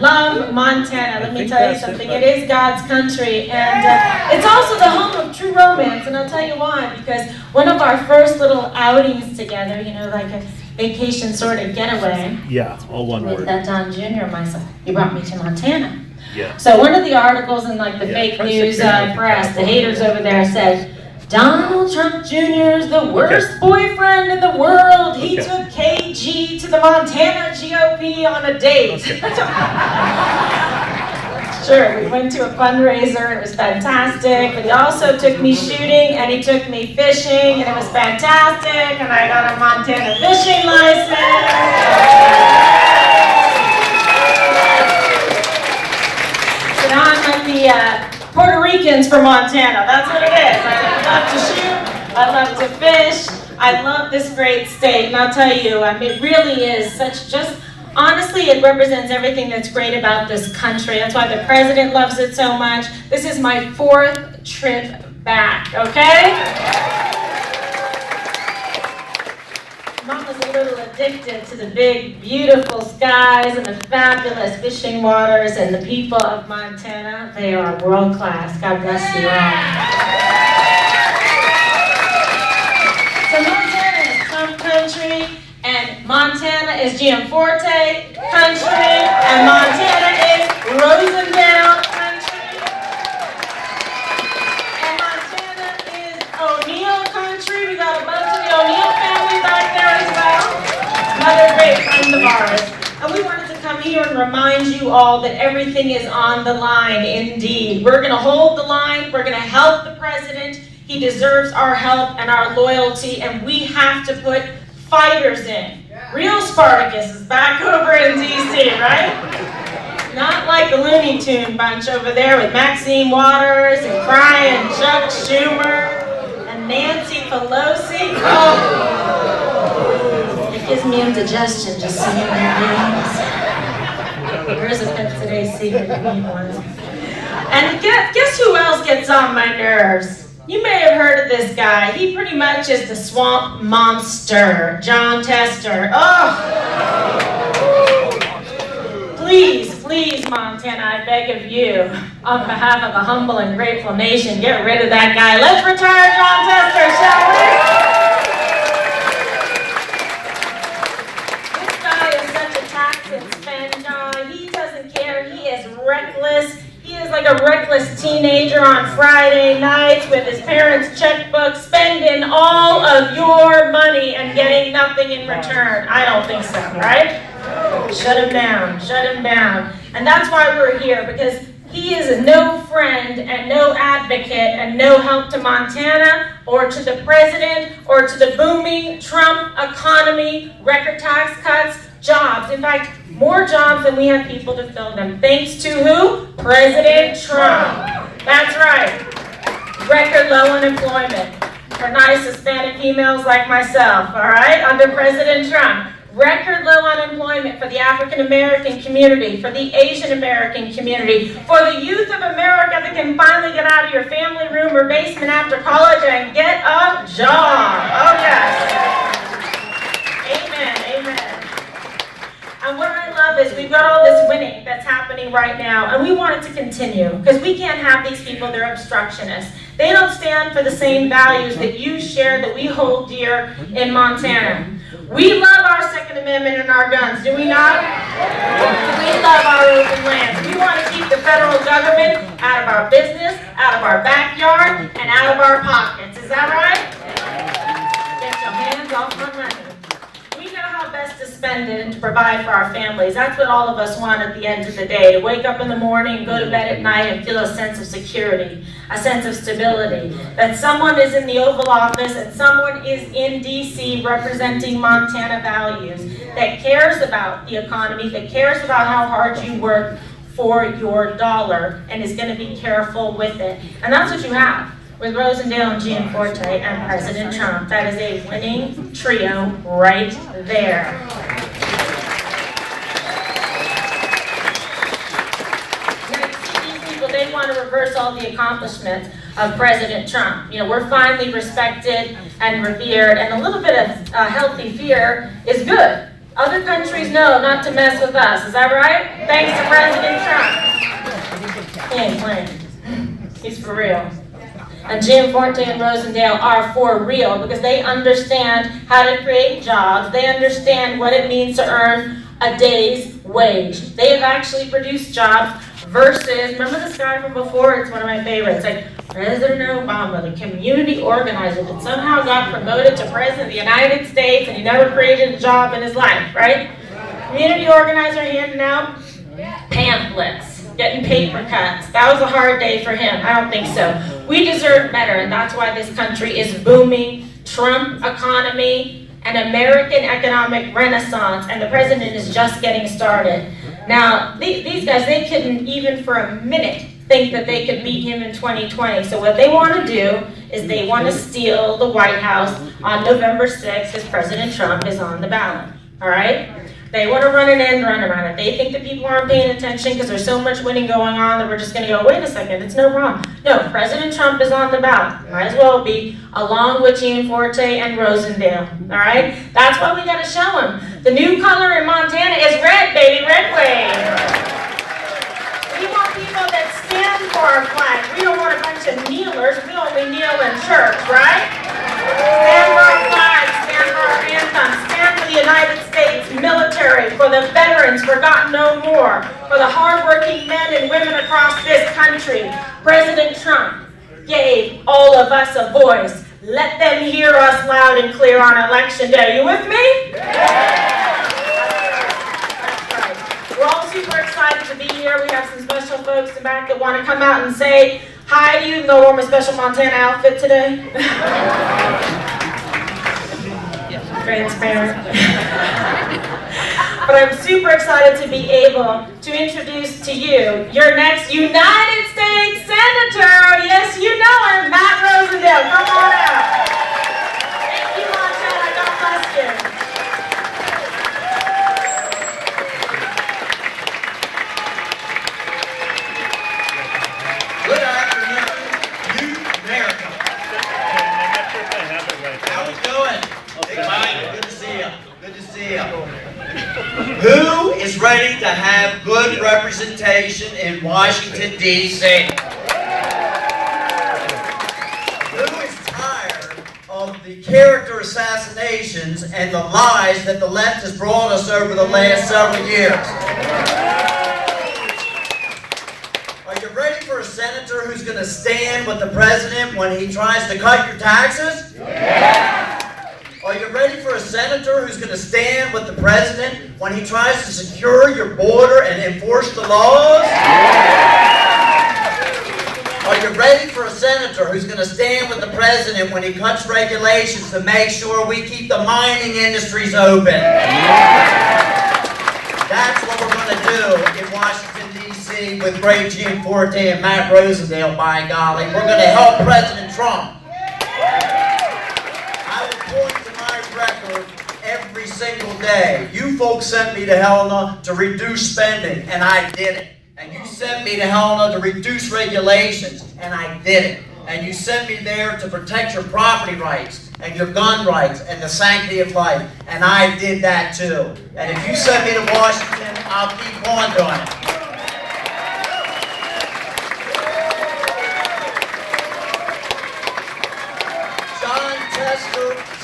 love Montana. Let me tell you something. It is God's country, and it's also the home of true romance. And I'll tell you why. Because one of our first little outings together, you know, like a vacation sort of getaway. Yeah, all one word. That Don Jr. and myself, he brought me to Montana. Yeah. So one of the articles in like the fake news press, the haters over there said, Donald Trump Jr. is the worst boyfriend in the world. He took KG to the Montana GOP on a date. Sure, we went to a fundraiser, it was fantastic, but he also took me shooting and he took me fishing and it was fantastic, and I got a Montana fishing license. So now I'm like the Puerto Ricans for Montana, that's what it is. I love to shoot, I love to fish, I love this great state, and I'll tell you, it really is such honestly, it represents everything that's great about this country. That's why the president loves it so much. This is my 4th trip back, okay? Mama's a little addicted to the big, beautiful skies and the fabulous fishing waters and the people of Montana. They are world class. God bless you all. So Montana is Trump country. And Montana is Gianforte country, and Montana is Rosendale country, and Montana is O'Neill country. We got a bunch of the O'Neill family back there as well. Another great friend of ours. And we wanted to come here and remind you all that everything is on the line indeed. We're going to hold the line. We're going to help the president. He deserves our help and our loyalty, and we have to put fighters in. Real Spartacus is back over in D.C., right? Not like the Looney Tune bunch over there with Maxine Waters and crying Chuck Schumer and Nancy Pelosi. Oh, it gives me indigestion just seeing their names. Where's the Pet Today's secret one? And guess who else gets on my nerves? You may have heard of this guy. He pretty much is the swamp monster, John Tester. Oh! Please, please, Montana, I beg of you, on behalf of a humble and grateful nation, get rid of that guy. Let's retire John Tester, shall we? This guy is such a tax and spend guy. He doesn't care. He is reckless. He is like a reckless teenager on Friday nights with his parents' checkbook, spending all of your money and getting nothing in return. I don't think so, right? Shut him down, shut him down. And that's why we're here, because he is no friend and no advocate and no help to Montana or to the president or to the booming Trump economy, record tax cuts, jobs. In fact, more jobs than we have people to fill them. Thanks to who? President Trump. That's right. Record low unemployment for nice Hispanic females like myself, all right, under President Trump. Record low unemployment for the African American community, for the Asian American community, for the youth of America that can finally get out of your family room or basement after college and get a job. Oh yes. Amen, amen. And what I love is we've got all this winning that's happening right now, and we want it to continue, because we can't have these people, they're obstructionists. They don't stand for the same values that you share, that we hold dear in Montana. We love our Second Amendment and our guns, do we not? We love our open lands. We want to keep the federal government out of our business, out of our backyard, and out of our pockets. Is that right? Get your hands off my money. Best to spend it and to provide for our families. That's what all of us want at the end of the day, to wake up in the morning and go to bed at night and feel a sense of security, a sense of stability, that someone is in the Oval Office and someone is in D.C. representing Montana values, that cares about the economy, that cares about how hard you work for your dollar and is going to be careful with it. And that's what you have with Rosendale and Gianforte and President Trump. That is a winning trio right there. These people, they want to reverse all the accomplishments of President Trump. You know, we're finally respected and revered, and a little bit of healthy fear is good. Other countries know not to mess with us. Is that right? Thanks to President Trump. He ain't playing. He's for real. And Gianforte and Rosendale are for real because they understand how to create jobs. They understand what it means to earn a day's wage. They have actually produced jobs versus, remember this guy from before? It's one of my favorites. Like President Obama, the community organizer that somehow got promoted to President of the United States and he never created a job in his life, right? Community organizer handing out pamphlets, getting paper cuts. That was a hard day for him. I don't think so. We deserve better, and that's why this country is booming. Trump economy, an American economic renaissance, and the president is just getting started. Now, these guys, they couldn't even for a minute think that they could beat him in 2020. So what they want to do is they want to steal the White House on November 6th as President Trump is on the ballot. All right? They want to run an end run around it. They think that people aren't paying attention because there's so much winning going on that we're just going to go, wait a second, it's no problem. No, President Trump is on the ballot. Might as well be, along with Gianforte and Rosendale. All right? That's why we got to show them. The new color in Montana is red, baby, red wave. We want people that stand for our flag. We don't want a bunch of kneelers. We only kneel in church, right? Stand for our flag, stand for our anthem, stand for the United States military, for the veterans forgotten no more, for the hardworking men and women across this country. President Trump gave all of us a voice. Let them hear us loud and clear on election day. You with me? Yeah. That's right. We're all super excited to be here. We have some special folks in back that want to come out and say hi to you, even though I wore my special Montana outfit today. Transparent. But I'm super excited to be able to introduce to you your next United States Senator. Yes, you know him, Matt Rosendale. Come on out. Thank you, Montana. God bless you. Good afternoon, Youth America. How we doing? Hey, Mike, good to see you. Good to see you. Who is ready to have good representation in Washington, D.C.? Who is tired of the character assassinations and the lies that the left has brought us over the last several years? Are you ready for a senator who's going to stand with the president when he tries to cut your taxes? Yeah. Are you ready for a senator who's going to stand with the president when he tries to secure your border and enforce the laws? Yeah. Are you ready for a senator who's going to stand with the president when he cuts regulations to make sure we keep the mining industries open? Yeah. That's what we're going to do in Washington, D.C. with Ray Gianforte and Matt Rosendale, by golly. We're going to help President Trump. I will point to my record every single day. You folks sent me to Helena to reduce spending, and I did it. And you sent me to Helena to reduce regulations, and I did it. And you sent me there to protect your property rights and your gun rights and the sanctity of life, and I did that too. And if you send me to Washington, I'll keep on doing it.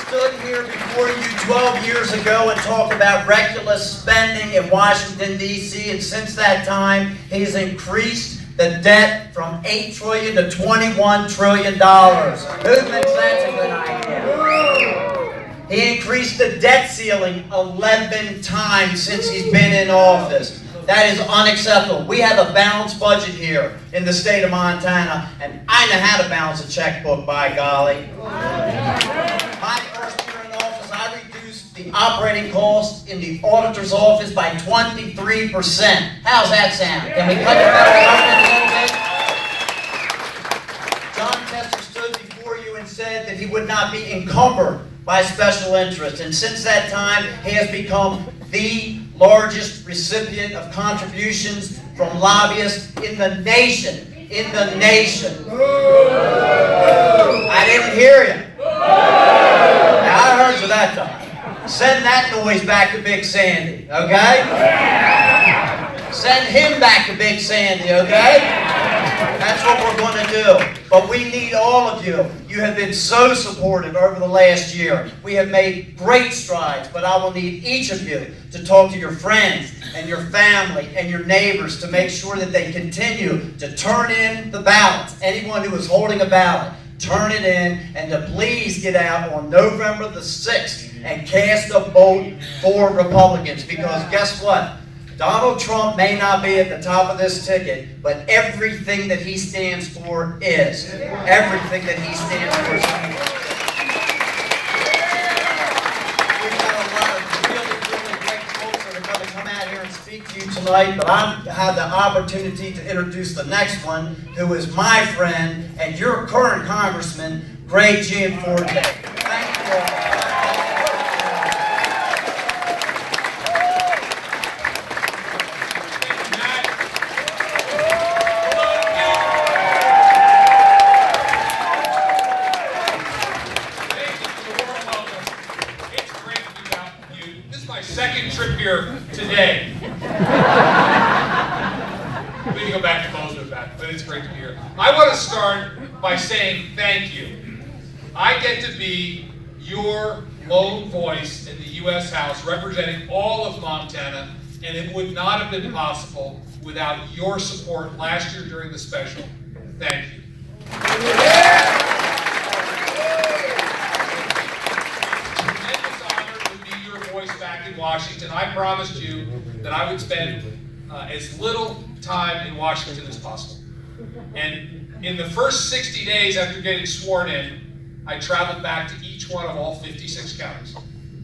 Stood here before you 12 years ago and talked about reckless spending in Washington, D.C., and since that time, he's increased the debt from $8 trillion to $21 trillion. Who thinks that's a good idea? He increased the debt ceiling 11 times since he's been in office. That is unacceptable. We have a balanced budget here in the state of Montana, and I know how to balance a checkbook, by golly. My first year in office, I reduced the operating costs in the auditor's office by 23%. How's that sound? Can we cut the federal government a little bit? John Tester stood before you and said that he would not be encumbered by special interests, and since that time, he has become the largest recipient of contributions from lobbyists in the nation. In the nation. I didn't hear you. Now, I heard you that time. Send that noise back to Big Sandy, okay? Send him back to Big Sandy, okay? That's what we're going to do. But we need all of you. You have been so supportive over the last year. We have made great strides, but I will need each of you to talk to your friends and your family and your neighbors to make sure that they continue to turn in the ballots. Anyone who is holding a ballot, turn it in, and to please get out on November the 6th and cast a vote for Republicans. Because guess what? Donald Trump may not be at the top of this ticket, but everything that he stands for is. Everything that he stands for is. We've got a lot of really great folks that are going to come out here and speak to you tonight, but I have the opportunity to introduce the next one, who is my friend and your current congressman, Gianforte. Thank you all. Today. We can go back to Bozeman back, but it's great to be here. I want to start by saying thank you. I get to be your lone voice in the U.S. House representing all of Montana, and it would not have been possible without your support last year during the special. Thank you. Back in Washington. I promised you that I would spend as little time in Washington as possible. And in the first 60 days after getting sworn in, I traveled back to each one of all 56 counties.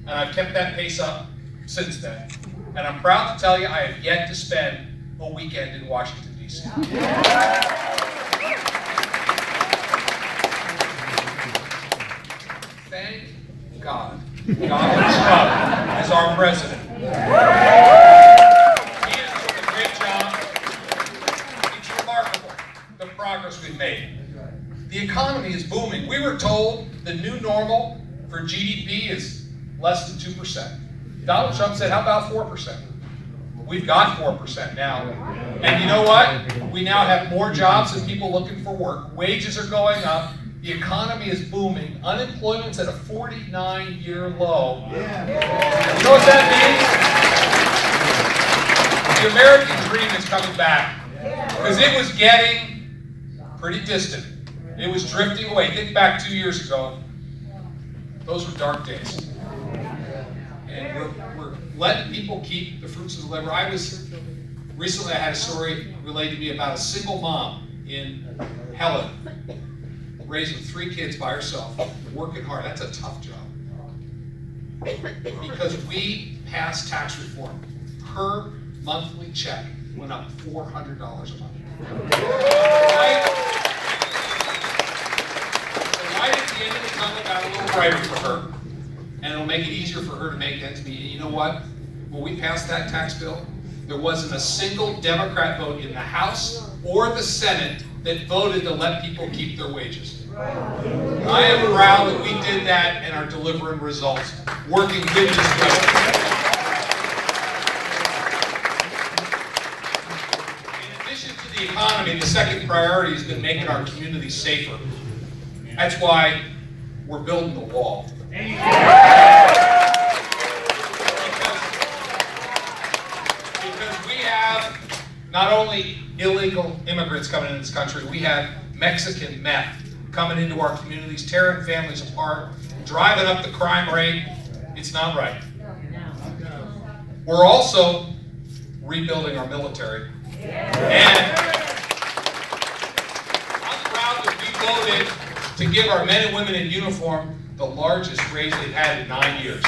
And I've kept that pace up since then. And I'm proud to tell you I have yet to spend a weekend in Washington, D.C. Thank God. Donald Trump is our president. He is doing a great job. It's remarkable the progress we've made. The economy is booming. We were told the new normal for GDP is less than 2%. Donald Trump said, how about 4%? We've got 4% now. And you know what? We now have more jobs and people looking for work. Wages are going up. The economy is booming. Unemployment's at a 49-year low. You know what that means? The American dream is coming back. Because it was getting pretty distant. It was drifting away. Think back 2 years ago. Those were dark days. And we're letting people keep the fruits of the labor. Recently I had a story relayed to me about a single mom in Helen, raising 3 kids by herself, working hard. That's a tough job. Because we passed tax reform. Her monthly check went up $400 a month. Right at the end of the tunnel got a little brighter for her. And it'll make it easier for her to make ends meet. And you know what? When we passed that tax bill, there wasn't a single Democrat vote in the House or the Senate that voted to let people keep their wages. I am proud that we did that and are delivering results, working with this government. In addition to the economy, the second priority has been making our communities safer. That's why we're building the wall. Because we have not only illegal immigrants coming into this country, we have Mexican meth coming into our communities, tearing families apart, driving up the crime rate. It's not right. We're also rebuilding our military. And I'm proud that we voted to give our men and women in uniform the largest raise they've had in 9 years.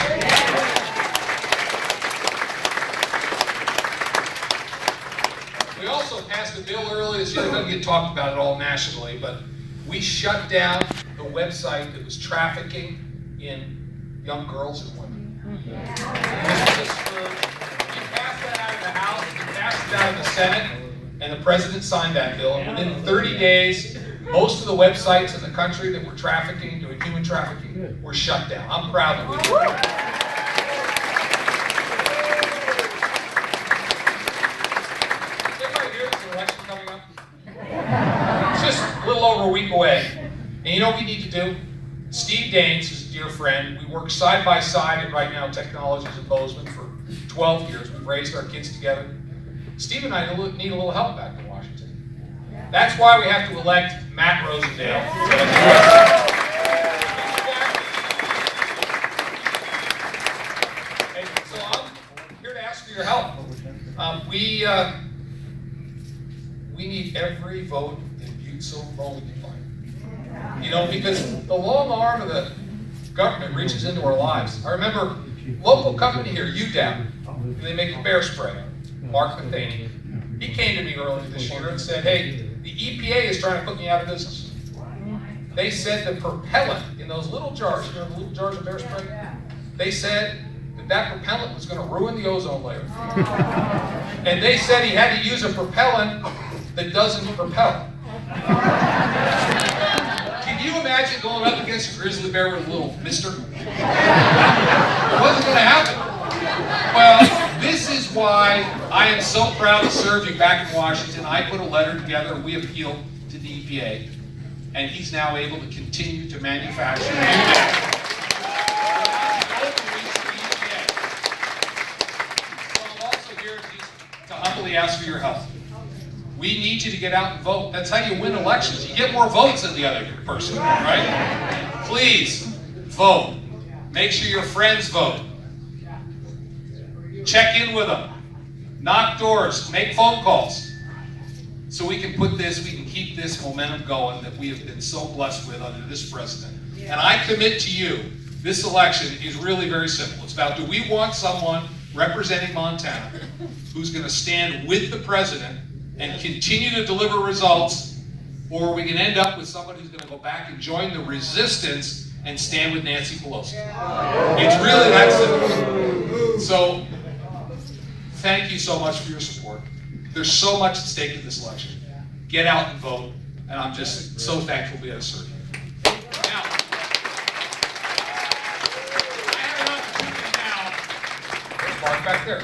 We also passed a bill earlier this year, it doesn't get talked about at all nationally, but we shut down the website that was trafficking in young girls and women. We passed that out of the House, we passed it out of the Senate, and the President signed that bill. And within 30 days, most of the websites in the country that were trafficking, doing human trafficking, were shut down. I'm proud that we did that. more week away. And you know what we need to do? Steve Daines is a dear friend. We work side by side at Right Now Technologies in Bozeman for 12 years. We've raised our kids together. Steve and I need a little help back in Washington. That's why we have to elect Matt Rosendale. And so I'm here to ask for your help. We need every vote in Butte Silver Bowl we can find. You know, because the long arm of the government reaches into our lives. I remember local company here, UDAP, they make bear spray. Mark Matheny. He came to me earlier this year and said, hey, the EPA is trying to put me out of business. They said the propellant in those little jars, you know, the little jars of bear spray, they said that propellant was going to ruin the ozone layer. And they said he had to use a propellant that doesn't propel. Can you imagine going up against a grizzly bear with a little mister? It wasn't going to happen. Well, this is why I am so proud to serve you back in Washington. I put a letter together and we appealed to the EPA, and he's now able to continue to manufacture to humbly ask for your help. We need you to get out and vote. That's how you win elections. You get more votes than the other person, right? Please, vote. Make sure your friends vote. Check in with them. Knock doors. Make phone calls. So we can keep this momentum going that we have been so blessed with under this president. And I commit to you, this election is really very simple. It's about, do we want someone representing Montana who's going to stand with the president and continue to deliver results, or are we going to end up with somebody who's going to go back and join the resistance and stand with Nancy Pelosi? It's really that simple. So, thank you so much for your support. There's so much at stake in this election. Get out and vote, and I'm just so thankful to be able to serve you. Now, I have an opportunity now. There's Mark back there.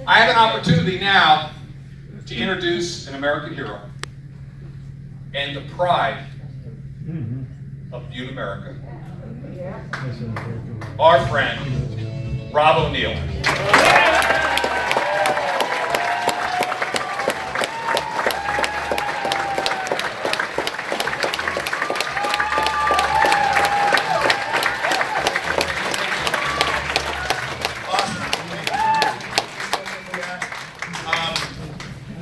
I have an opportunity now to introduce an American hero and the pride of Butte, America, our friend, Rob O'Neill.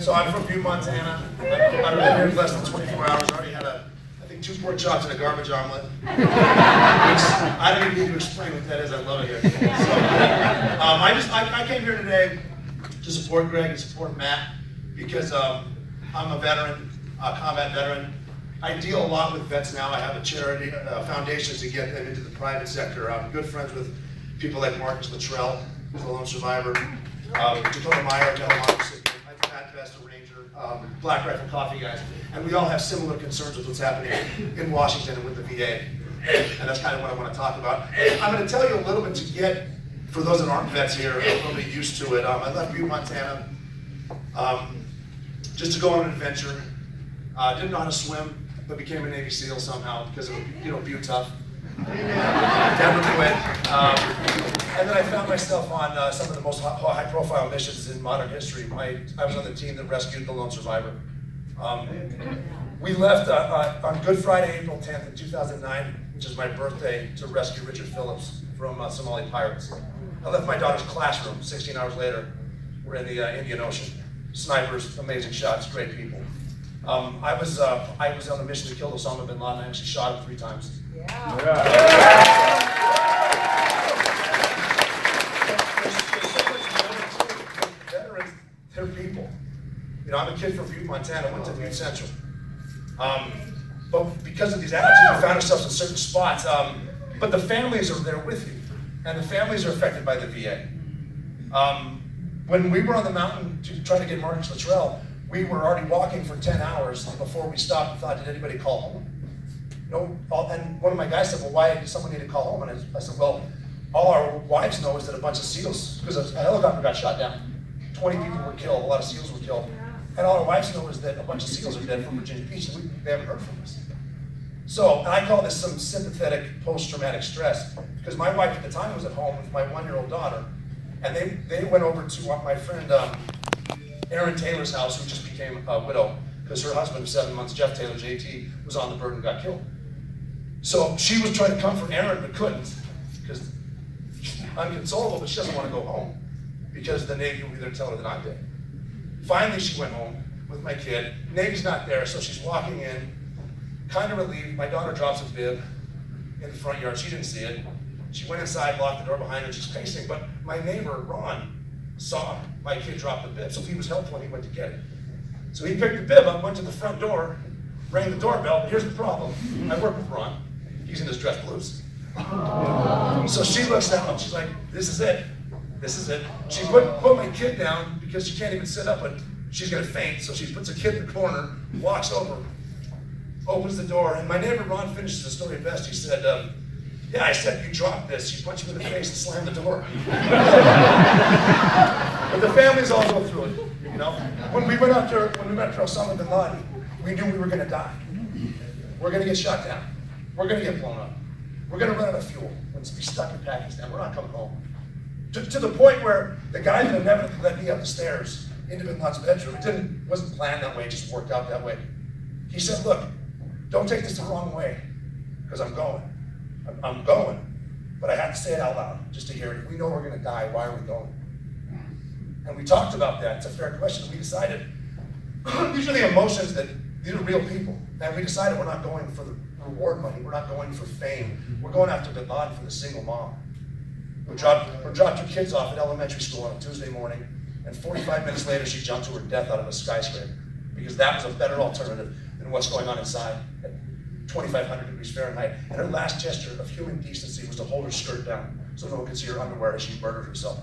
So I'm from Butte, Montana. I've been here less than 24 hours. I already had I think 2 pork chops and a garbage omelet. Which I don't even need to explain what that is. I love it here. So I came here today to support Greg and support Matt because I'm a veteran, a combat veteran. I deal a lot with vets now. I have a charity, foundations to get them into the private sector. I'm good friends with people like Marcus Luttrell, who's a lone survivor, Dakota Meyer, a ranger, Black Rifle Coffee guys, and we all have similar concerns with what's happening in Washington and with the VA, and that's kind of what I want to talk about. I'm going to tell you a little bit to get, for those that aren't vets here, a little bit used to it. I left Butte, Montana, just to go on an adventure. Didn't know how to swim, but became a Navy SEAL somehow because of, Butte tough. Never quit. And then I found myself on some of the most high-profile missions in modern history. I was on the team that rescued the lone survivor. We left on Good Friday, April 10th in 2009, which is my birthday, to rescue Richard Phillips from Somali pirates. I left my daughter's classroom. 16 hours later, we're in the Indian Ocean. Snipers, amazing shots, great people. I was on a mission to kill Osama bin Laden. I actually shot him 3 times. Veterans, they're people. I'm a kid from Butte, Montana, went to Butte Central. But because of these attitudes, we found ourselves in certain spots. But the families are there with you, and the families are affected by the VA. When we were on the mountain to try to get Marcus Luttrell, we were already walking for 10 hours before we stopped and thought, did anybody call home? No. And one of my guys said, well, why did someone need to call home? And I said, well, all our wives know is that a bunch of SEALs, because a helicopter got shot down. 20 people were killed, a lot of SEALs were killed. And all our wives know is that a bunch of SEALs are dead from Virginia Beach, and they haven't heard from us. So, and I call this some sympathetic post-traumatic stress, because my wife at the time was at home with my 1-year-old daughter, and they went over to my friend Erin Taylor's house, who just became a widow, because her husband of 7 months, Jeff Taylor, JT, was on the bird and got killed. So she was trying to comfort Erin, but couldn't, because she's unconsolable, but she doesn't want to go home, because the Navy will be there to tell her that I'm dead. Finally, she went home with my kid. Navy's not there, so she's walking in, kind of relieved. My daughter drops a bib in the front yard. She didn't see it. She went inside, locked the door behind her, she's pacing, but my neighbor, Ron, saw my kid drop the bib, so he was helpful and he went to get it. So he picked the bib up, went to the front door, rang the doorbell. Here's the problem. I work with Ron. He's in his dress blues. So she looks down, she's like, this is it. This is it. She put my kid down because she can't even sit up, but she's gonna faint, so she puts a kid in the corner, walks over, opens the door, and my neighbor Ron finishes the story best. He said, yeah, I said you dropped this. She punched me in the face and slammed the door. But the families all go through it, you know? When we met Osama bin Laden, we knew we were gonna die. We're gonna get shot down. We're gonna get blown up. We're gonna run out of fuel. We're gonna be stuck in Pakistan. We're not coming home. To the point where the guy that inevitably led me up the stairs into bin Laden's bedroom, it wasn't planned that way, it just worked out that way. He said, look, don't take this the wrong way, because I'm going. I'm going, but I have to say it out loud just to hear it. If we know we're gonna die, why are we going? And we talked about that. It's a fair question. We decided, these are the emotions these are real people. And we decided we're not going for the reward money. We're not going for fame. We're going after bin Laden for the single mom. We dropped her kids off at elementary school on a Tuesday morning, and 45 minutes later, she jumped to her death out of a skyscraper, because that was a better alternative than what's going on inside at 2,500 degrees Fahrenheit. And her last gesture of human decency was to hold her skirt down so no one could see her underwear as she murdered herself.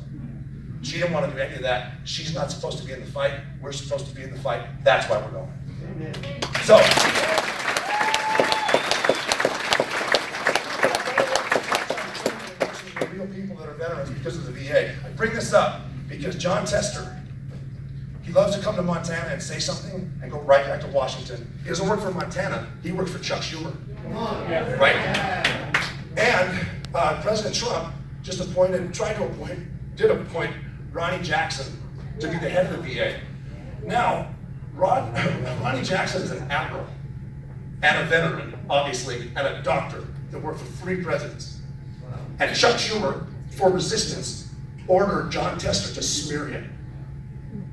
She didn't want to do any of that. She's not supposed to be in the fight. We're supposed to be in the fight. That's why we're going. So, real people that are veterans because of the VA. I bring this up because John Tester, he loves to come to Montana and say something and go right back to Washington. He doesn't work for Montana, he works for Chuck Schumer. Right? And President Trump did appoint Ronnie Jackson to be the head of the VA. Now, Ronnie Jackson is an admiral and a veteran, obviously, and a doctor that worked for 3 presidents. And Chuck Schumer, for resistance, ordered John Tester to smear him.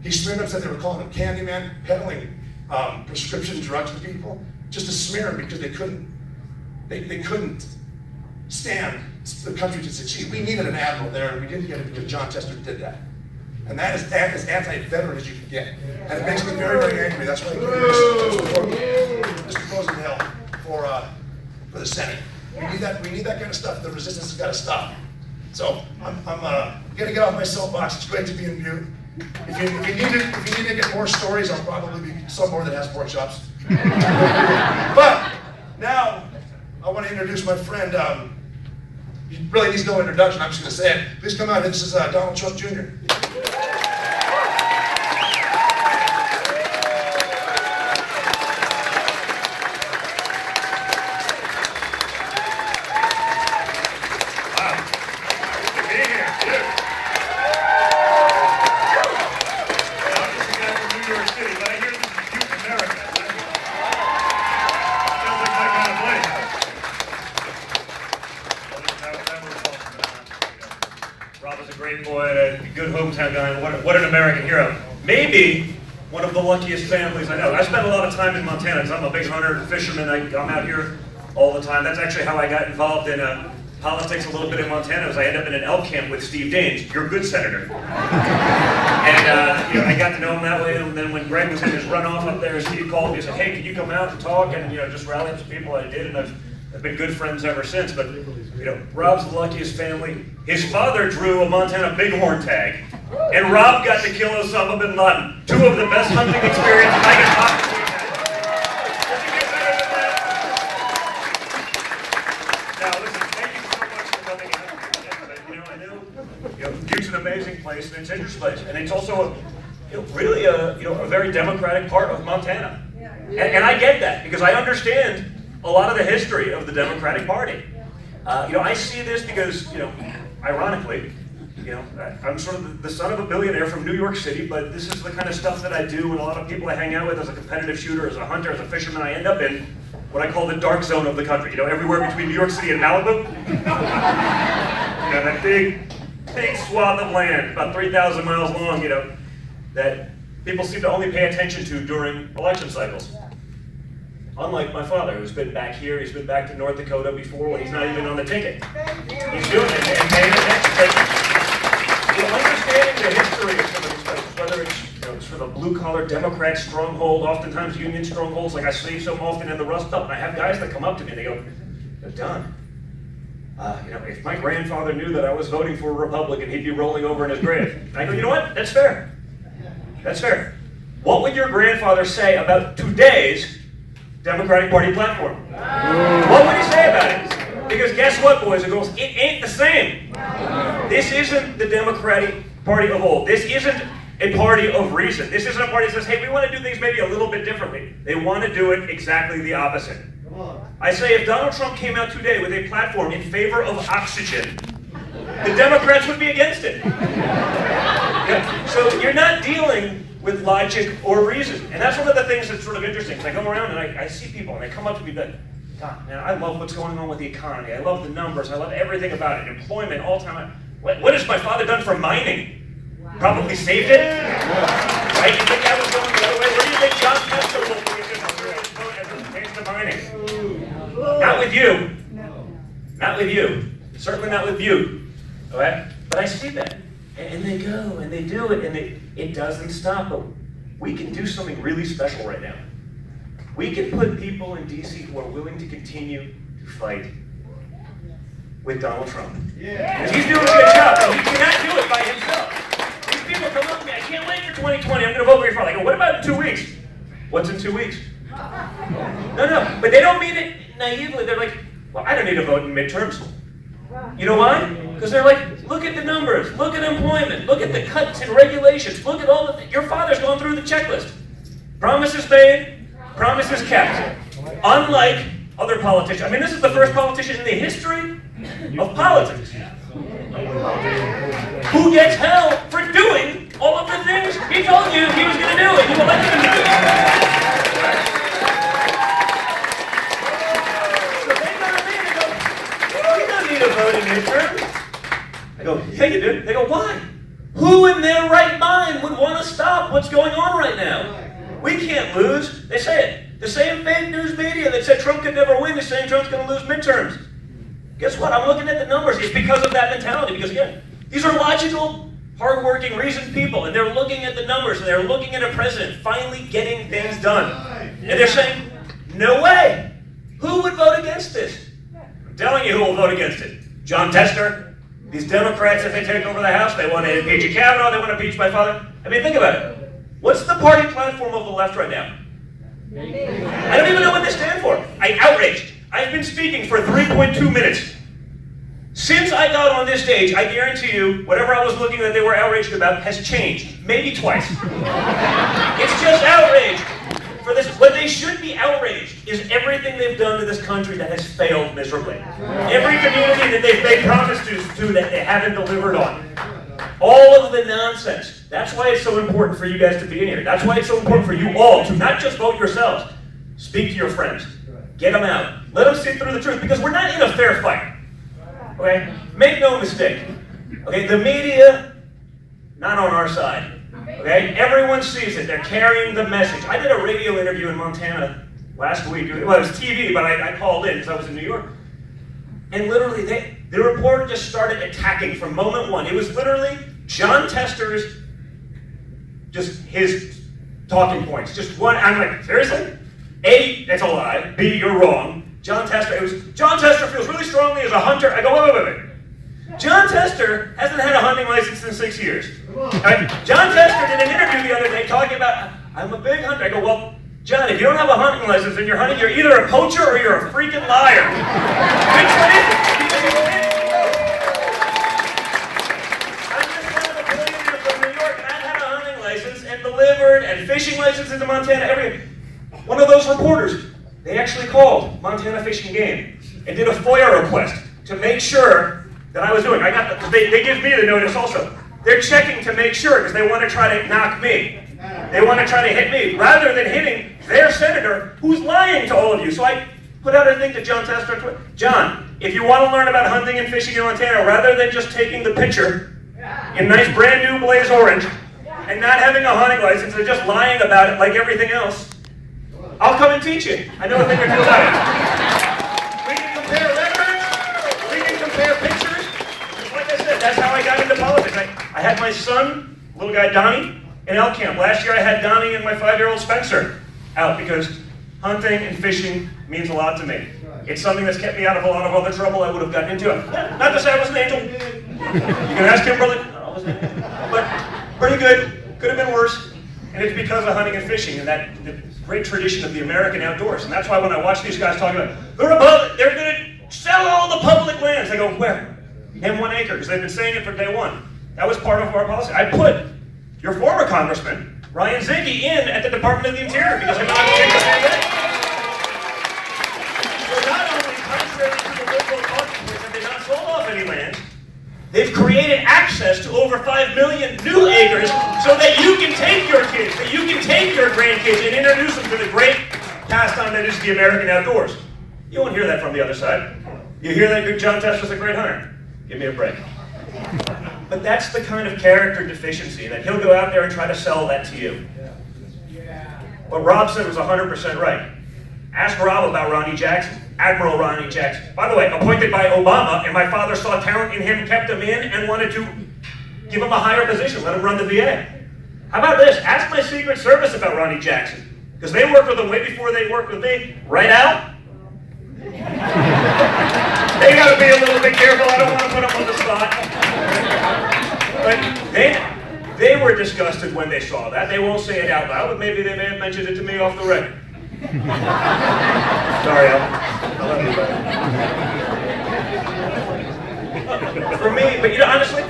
He smeared him, said they were calling him Candyman, peddling prescription drugs to people, just to smear him because they couldn't stand the country to succeed. We needed an admiral there, and we didn't get it because John Tester did that. And that is as anti-veteran as you can get. And it makes me very, very angry. That's why I gave Mr. Rosendale for the Senate. We need that kind of stuff. The resistance has got to stop. So I'm gonna get off my soapbox. It's great to be in Butte. If you need to get more stories, I'll probably be somewhere that has pork chops. But now I want to introduce my friend. He really needs no introduction. I'm just going to say it. Please come out. This is Donald Trump Jr. Good hometown guy, and what an American hero. Maybe one of the luckiest families I know. I spent a lot of time in Montana because I'm a big hunter and fisherman. I'm out here all the time. That's actually how I got involved in politics a little bit in Montana. Was I ended up in an elk camp with Steve Daines, your good senator. And I got to know him that way. And then when Greg was in his runoff up there, Steve called me and said, "Hey, can you come out and talk and just rally up some people?" I did, and I've been good friends ever since. But Rob's the luckiest family. His father drew a Montana bighorn tag, and Rob got to kill Osama bin Laden. 2 of the best hunting experiences I could possibly have. Does it get better than that? Now, listen, thank you so much for coming out. I know Butte's an amazing place, and it's Andrew's place, and it's also really a very democratic part of Montana. And I get that because I understand a lot of the history of the Democratic Party. I see this because, ironically, I'm sort of the son of a billionaire from New York City, but this is the kind of stuff that I do, and a lot of people I hang out with as a competitive shooter, as a hunter, as a fisherman, I end up in what I call the dark zone of the country. Everywhere between New York City and Malibu. That big swath of land, about 3,000 miles long, that people seem to only pay attention to during election cycles. Unlike my father, who's been back here, he's been back to North Dakota before when he's not even on the ticket. He's doing it and paying attention. Understanding the history of some of these places, whether it's sort of a blue-collar Democrat stronghold, oftentimes union strongholds, like I see so often in the Rust Belt. And I have guys that come up to me and they go, Don, if my grandfather knew that I was voting for a Republican, he'd be rolling over in his grave. And I go, you know what? That's fair. That's fair. What would your grandfather say about today's Democratic Party platform? What would he say about it? Because guess what, boys and girls? It ain't the same. This isn't the Democratic Party of old. This isn't a party of reason. This isn't a party that says, hey, we want to do things maybe a little bit differently. They want to do it exactly the opposite. I say if Donald Trump came out today with a platform in favor of oxygen, the Democrats would be against it. So you're not dealing with logic or reason. And that's one of the things that's sort of interesting. I go around and I see people and they come up to me like, God, man, I love what's going on with the economy. I love the numbers. I love everything about it. Employment, all time. What has my father done for mining? Probably saved it? Right? You think that was going the other way? Where do you think John Tester will vote as it pertains to mining? Not with you. Not with you. Certainly not with Butte. All right? But I see that. And they go and they do it and it doesn't stop. But we can do something really special right now. We can put people in D.C. who are willing to continue to fight with Donald Trump. Because he's doing a good job, and he cannot do it by himself. These people come up to me, I can't wait for 2020, I'm going to vote for your father. I go, what about in 2 weeks? What's in 2 weeks? No, but they don't mean it naively. They're like, well, I don't need to vote in midterms. You know why? Because they're like, look at the numbers, look at employment, look at the cuts and regulations, look at all the things. Your father's gone through the checklist. Promises made, promises kept. Unlike other politicians. I mean, this is the first politician in the history of politics who gets hell for doing all of the things he told you he was going to do and you elected him to do. So they go to me and they go, you don't need a voting midterm. I go, yeah, you do. They go, why? Who in their right mind would want to stop what's going on right now? We can't lose. They say it. The same fake news media that said Trump could never win is saying Trump's going to lose midterms. Guess what? I'm looking at the numbers. It's because of that mentality. Because again, these are logical, hardworking, reasoned people, and they're looking at the numbers, and they're looking at a president finally getting things done. And they're saying, no way. Who would vote against this? I'm telling you who will vote against it. John Tester. These Democrats, if they take over the House, they want to impeach Kavanaugh, they want to impeach my father. I mean, think about it. What's the party platform of the left right now? I don't even know what they stand for. Outraged. I've been speaking for 3.2 minutes. Since I got on this stage, I guarantee you, whatever I was looking that they were outraged about has changed. Maybe twice. It's just outrage. For this, what they should be outraged is everything they've done to this country that has failed miserably. Every community that they've made promises to that they haven't delivered on. All of the nonsense. That's why it's so important for you guys to be in here. That's why it's so important for you all to not just vote yourselves. Speak to your friends. Get them out. Let them see through the truth because we're not in a fair fight. Okay? Make no mistake. Okay? The media, not on our side. Okay? Everyone sees it. They're carrying the message. I did a radio interview in Montana last week. Well, it was TV, but I called in because I was in New York. And literally, the reporter just started attacking from moment one. It was literally John Tester's, just his talking points. Just one. I'm like, seriously? A, that's a lie. B, you're wrong. John Tester feels really strongly as a hunter. I go, wait. John Tester hasn't had a hunting license in 6 years. Right? John Tester did an interview the other day talking about, I'm a big hunter. I go, well, John, if you don't have a hunting license and you're hunting, you're either a poacher or you're a freaking liar. Which one is it? Because you win. I'm just one of a billionaire from New York, and I've had a hunting license and delivered and fishing licenses in Montana, everything. One of those reporters They actually called Montana Fish and Game and did a FOIA request to make sure that I was doing. They give me the notice also. They're checking to make sure because they want to try to knock me. They want to try to hit me rather than hitting their senator who's lying to all of you. So I put out a thing to John Tester on Twitter. John, if you want to learn about hunting and fishing in Montana, rather than just taking the picture in nice brand new blaze orange and not having a hunting license and just lying about it like everything else, I'll come and teach you. I know a thing or two about it. We can compare records. We can compare pictures. Just like I said, that's how I got into politics. I had my son, little guy Donnie, in elk camp. Last year I had Donnie and my 5-year-old Spencer out because hunting and fishing means a lot to me. It's something that's kept me out of a lot of other trouble I would have gotten into. Not to say I was an angel. You can ask Kimberly. I wasn't an angel. But pretty good. Could have been worse. And it's because of hunting and fishing and that the great tradition of the American outdoors. And that's why when I watch these guys talking about, they're going to sell all the public lands. I go, where? Name 1 acre, because they've been saying it from day one. That was part of our policy. I put your former congressman, Ryan Zinke, in at the Department of the Interior because I'm not saying the same thing. So not only, contrary to the liberal marketplace, have they not sold off any land, they've created access to over 5 million new acres so that you can take your kids, that you can take your grandkids and introduce them to the great pastime that is the American outdoors. You won't hear that from the other side. You hear that John Tester's a great hunter. Give me a break. But that's the kind of character deficiency that he'll go out there and try to sell that to you. What Rob said was 100% right. Ask Rob about Ronnie Jackson, Admiral Ronnie Jackson. By the way, appointed by Obama, and my father saw talent in him, kept him in, and wanted to give him a higher position, let him run the VA. How about this? Ask my Secret Service about Ronnie Jackson, because they worked with him way before they worked with me. Right out? They got to be a little bit careful. I don't want to put them on the spot. But they were disgusted when they saw that. They won't say it out loud, but maybe they may have mentioned it to me off the record. Sorry, I love you. For me, but honestly,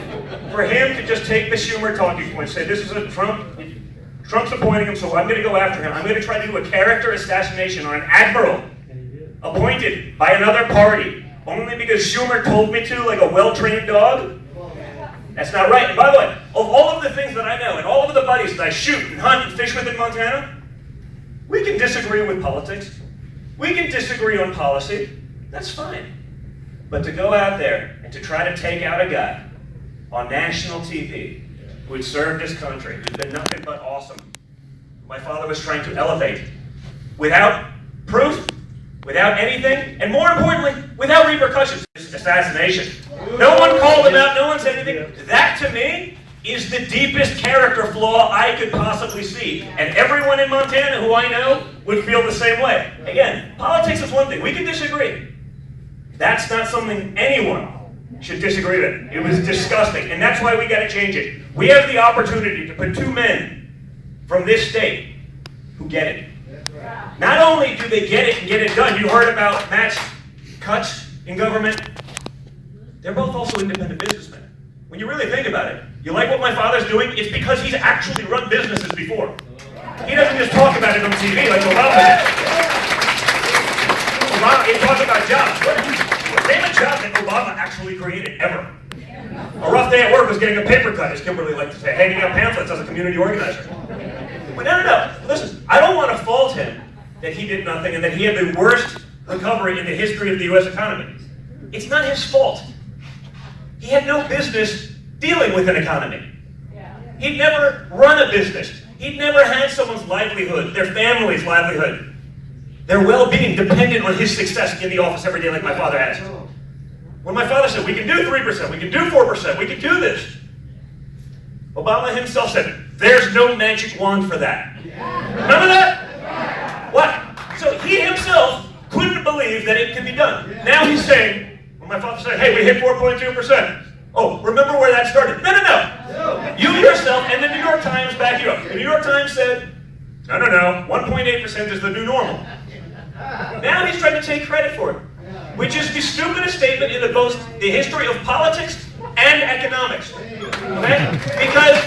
for him to just take the Schumer talking point, say this is a Trump's appointing him, so I'm going to go after him. I'm going to try to do a character assassination on an admiral appointed by another party, only because Schumer told me to, like a well-trained dog. That's not right. And by the way, of all of the things that I know, and all of the buddies that I shoot and hunt and fish with in Montana, we can disagree with politics. We can disagree on policy. That's fine. But to go out there and to try to take out a guy on national TV who had served this country, who's been nothing but awesome, my father was trying to elevate, without proof, without anything, and more importantly, without repercussions. It's assassination. No one called him out, no one said anything. That, to me, is the deepest character flaw I could possibly see. And everyone in Montana who I know would feel the same way. Again, politics is one thing. We can disagree. That's not something anyone should disagree with. It was disgusting, and that's why we got to change it. We have the opportunity to put 2 men from this state who get it. Not only do they get it and get it done, you heard about Matt's cuts in government. They're both also independent businessmen. When you really think about it, you like what my father's doing? It's because he's actually run businesses before. He doesn't just talk about it on TV like Obama did. Obama, he talks about jobs. Name a job that Obama actually created, ever. A rough day at work was getting a paper cut, as Kimberly liked to say, handing out pamphlets as a community organizer. But no. Listen, I don't want to fault him that he did nothing and that he had the worst recovery in the history of the U.S. economy. It's not his fault. He had no business dealing with an economy. He'd never run a business. He'd never had someone's livelihood, their family's livelihood, their well-being dependent on his success in the office every day like my father has. When my father said, we can do 3%, we can do 4%, we can do this, Obama himself said, there's no magic wand for that. Remember that? What? So he himself couldn't believe that it could be done. Now he's saying, when my father said, hey, we hit 4.2%. Oh, remember where that started? No. You yourself and the New York Times back you up. The New York Times said, no, 1.8% is the new normal. Now he's trying to take credit for it, which is the stupidest statement in the history of politics and economics. Okay? Because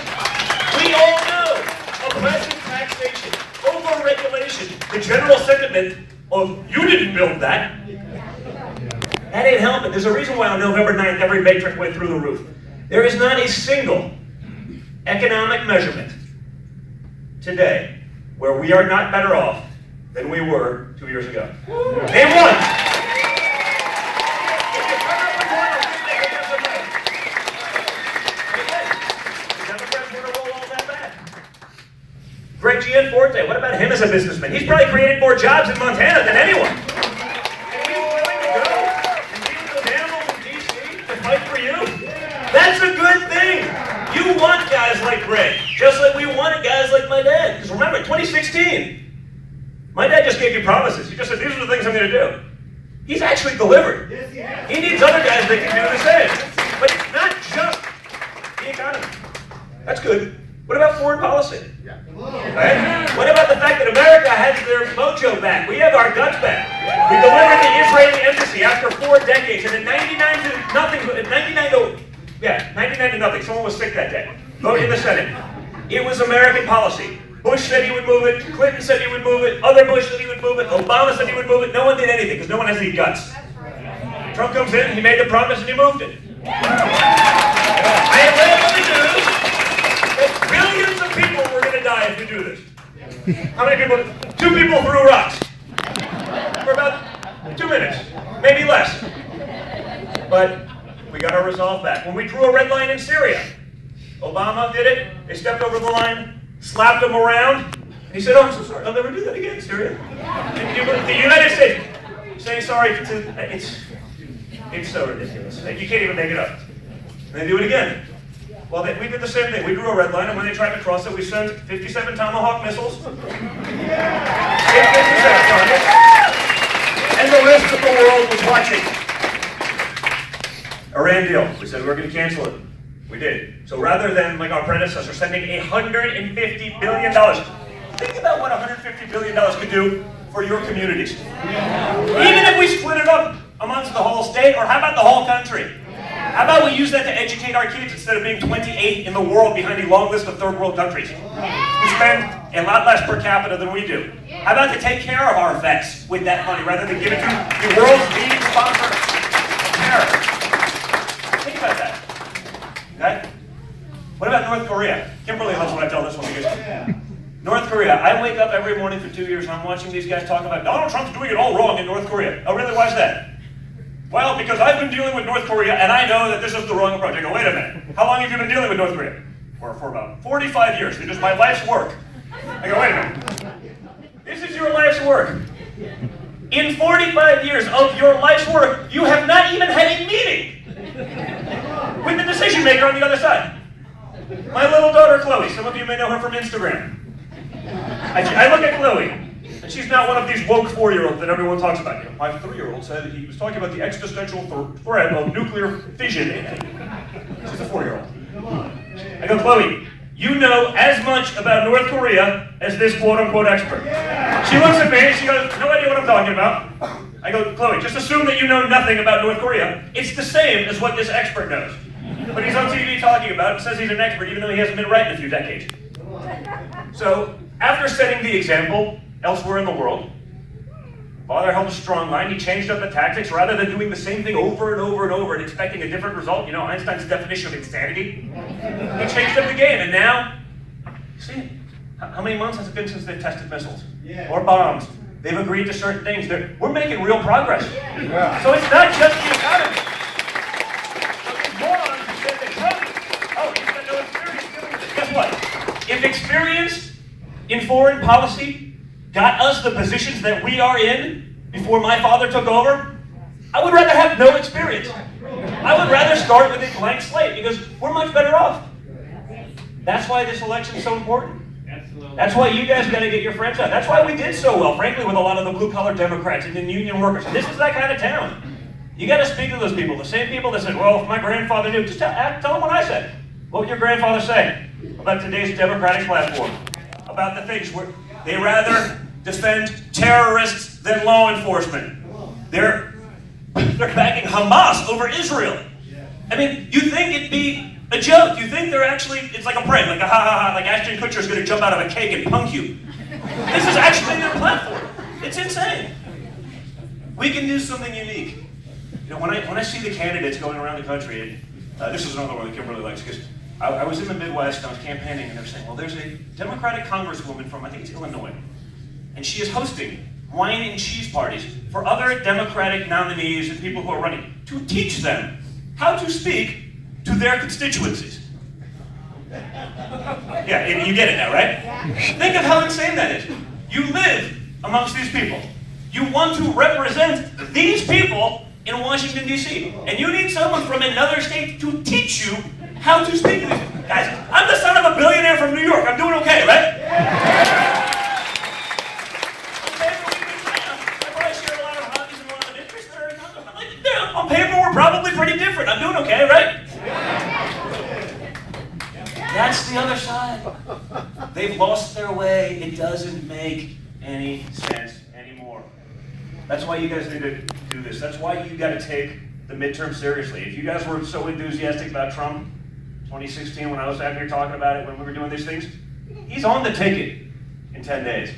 we all know oppressive taxation, over-regulation, the general sentiment of, you didn't build that. That ain't helping. There's a reason why on November 9th every matrix went through the roof. There is not a single economic measurement today where we are not better off than we were 2 years ago. Name one. The Democrats want to roll all that back. Greg Gianforte, what about him as a businessman? He's probably created more jobs in Montana than anyone. And he's willing to go and be with the animals in D.C. to fight for you? That's a good thing. You want guys like Greg, just like we wanted guys like my dad. Because remember, 2016, my dad just gave you promises. He just said, these are the things I'm going to do. He's actually delivered. He needs other guys that can do the same. But it's not just the economy. That's good. What about foreign policy? Right? What about the fact that America has their mojo back? We have our guts back. We delivered the Israeli embassy after 4 decades, and at 99 to nothing. Someone was sick that day. Vote in the Senate. It was American policy. Bush said he would move it. Clinton said he would move it. Other Bush said he would move it. Obama said he would move it. No one did anything because no one has any guts. Trump comes in, he made the promise, and he moved it. I have read on the news that billions of people were going to die if we do this. How many people? 2 people threw rocks for about 2 minutes, maybe less. But we got our resolve back. When we drew a red line in Syria, Obama did it. They stepped over the line, slapped him around, and he said, "Oh, I'm so sorry. I'll never do that again, Syria." And the United States saying sorry it's so ridiculous. You can't even make it up. And they do it again. Well, we did the same thing. We drew a red line, and when they tried to cross it, we sent 57 Tomahawk missiles. 57 targets. And the rest of the world was watching. Iran deal. We said we were going to cancel it. We did. So rather than, like our predecessor, sending $150 billion, think about what $150 billion could do for your communities. Even if we split it up amongst the whole state, or how about the whole country? How about we use that to educate our kids instead of being 28th in the world behind a long list of third world countries? We spend a lot less per capita than we do. How about to take care of our vets with that money rather than give it to the world's leading sponsor of terror? Think about that. Okay? What about North Korea? Kimberly loves when I tell this one because North Korea, I wake up every morning for 2 years and I'm watching these guys talk about Donald Trump's doing it all wrong in North Korea. Oh really, why is that? Well, because I've been dealing with North Korea and I know that this is the wrong approach. I go, wait a minute. How long have you been dealing with North Korea? For about 45 years. It is my life's work. I go, wait a minute. This is your life's work. In 45 years of your life's work, you have not even had a meeting with the decision maker on the other side. My little daughter, Chloe, some of you may know her from Instagram. I look at Chloe, and she's not one of these woke 4-year-olds that everyone talks about. You know, my 3-year-old said he was talking about the existential threat of nuclear fission. She's a 4-year-old. I go, Chloe, you know as much about North Korea as this quote-unquote expert. She looks at me and she goes, no idea what I'm talking about. I go, Chloe, just assume that you know nothing about North Korea. It's the same as what this expert knows. But he's on TV talking about it and says he's an expert even though he hasn't been right in a few decades. So, after setting the example elsewhere in the world, Father held a strong line. He changed up the tactics rather than doing the same thing over and over and over and expecting a different result. You know, Einstein's definition of insanity. He changed up the game, and now, see, how many months has it been since they've tested missiles? Or bombs? They've agreed to certain things. We're making real progress. So it's not just the economy. So these morons who said that Trump, he's got no experience dealing with it. Guess what? If experience in foreign policy got us the positions that we are in before my father took over, I would rather have no experience. I would rather start with a blank slate because we're much better off. That's why this election is so important. That's why you guys got to get your friends out. That's why we did so well, frankly, with a lot of the blue-collar Democrats and the union workers. This is that kind of town. You got to speak to those people, the same people that said, well, if my grandfather knew, just tell them what I said. What would your grandfather say about today's Democratic platform? About the things where they rather defend terrorists than law enforcement. They're backing Hamas over Israel. I mean, you think it'd be a joke. You think it's like a prank, like a ha-ha-ha, like Ashton Kutcher's going to jump out of a cake and punk you. This is actually their platform. It's insane. We can do something unique. You know, when I see the candidates going around the country, and this is another one that Kimberly likes, because I was in the Midwest and I was campaigning, and they were saying, well, there's a Democratic congresswoman from, I think it's Illinois, and she is hosting wine and cheese parties for other Democratic nominees and people who are running to teach them how to speak to their constituencies. Yeah, you get it now, right? Think of how insane that is. You live amongst these people. You want to represent these people in Washington, D.C. And you need someone from another state to teach you how to speak to these people. Guys, I'm the son of a billionaire from New York. I'm doing okay, right? On paper, we're probably pretty different. I'm doing okay, right? That's the other side. They've lost their way. It doesn't make any sense anymore. That's why you guys need to do this. That's why you got to take the midterm seriously. If you guys were so enthusiastic about Trump, 2016, when I was out here talking about it, when we were doing these things, he's on the ticket in 10 days.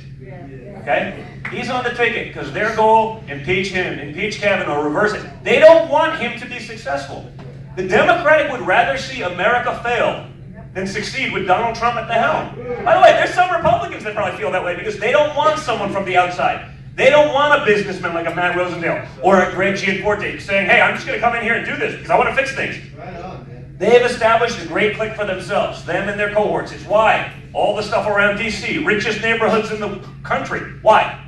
Okay? He's on the ticket because their goal, impeach him, impeach Kavanaugh, reverse it. They don't want him to be successful. The Democratic would rather see America fail than succeed with Donald Trump at the helm. By the way, there's some Republicans that probably feel that way because they don't want someone from the outside. They don't want a businessman like a Matt Rosendale or a Greg Gianforte saying, hey, I'm just going to come in here and do this because I want to fix things. Right on, man. They've established a great clique for themselves, them and their cohorts. It's why all the stuff around D.C., richest neighborhoods in the country. Why?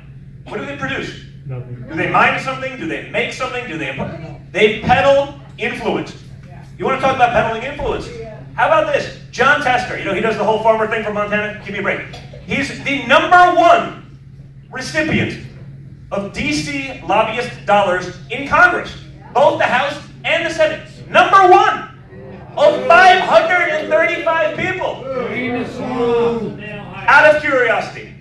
What do they produce? Nothing. Do they mine something? Do they make something? They peddle influence. You want to talk about peddling influence? How about this? John Tester, you know, he does the whole farmer thing from Montana. Give me a break. He's the #1 recipient of D.C. lobbyist dollars in Congress, both the House and the Senate. #1 of 535 people. Out of curiosity,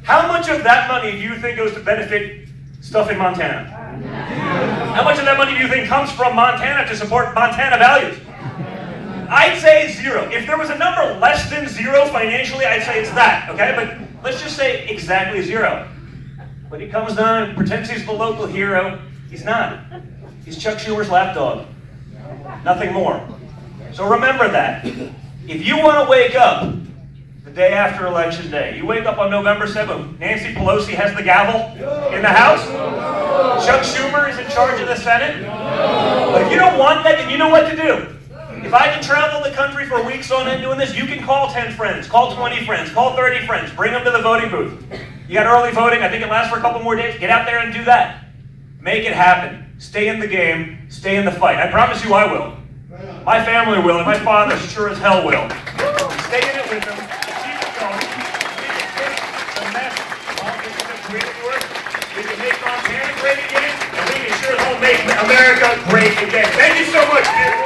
how much of that money do you think goes to benefit stuff in Montana? How much of that money do you think comes from Montana to support Montana values? I'd say 0. If there was a number less than 0 financially, I'd say it's that, okay? But let's just say exactly 0. When he comes down and pretends he's the local hero, he's not. He's Chuck Schumer's lapdog. Nothing more. So remember that. If you want to wake up the day after Election Day, you wake up on November 7th, Nancy Pelosi has the gavel in the House, Chuck Schumer is in charge of the Senate. But if you don't want that, then you know what to do. If I can travel the country for weeks on end doing this, you can call 10 friends, call 20 friends, call 30 friends, bring them to the voting booth. You got early voting, I think it lasts for a couple more days. Get out there and do that. Make it happen. Stay in the game, stay in the fight. I promise you I will. My family will, and my father sure as hell will. Stay in it with them, keep it going. We can fix the mess politics have created for us. We can make Montana great again, and we can sure as hell make America great again. Thank you so much, dude.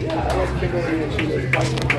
Yeah, I don't think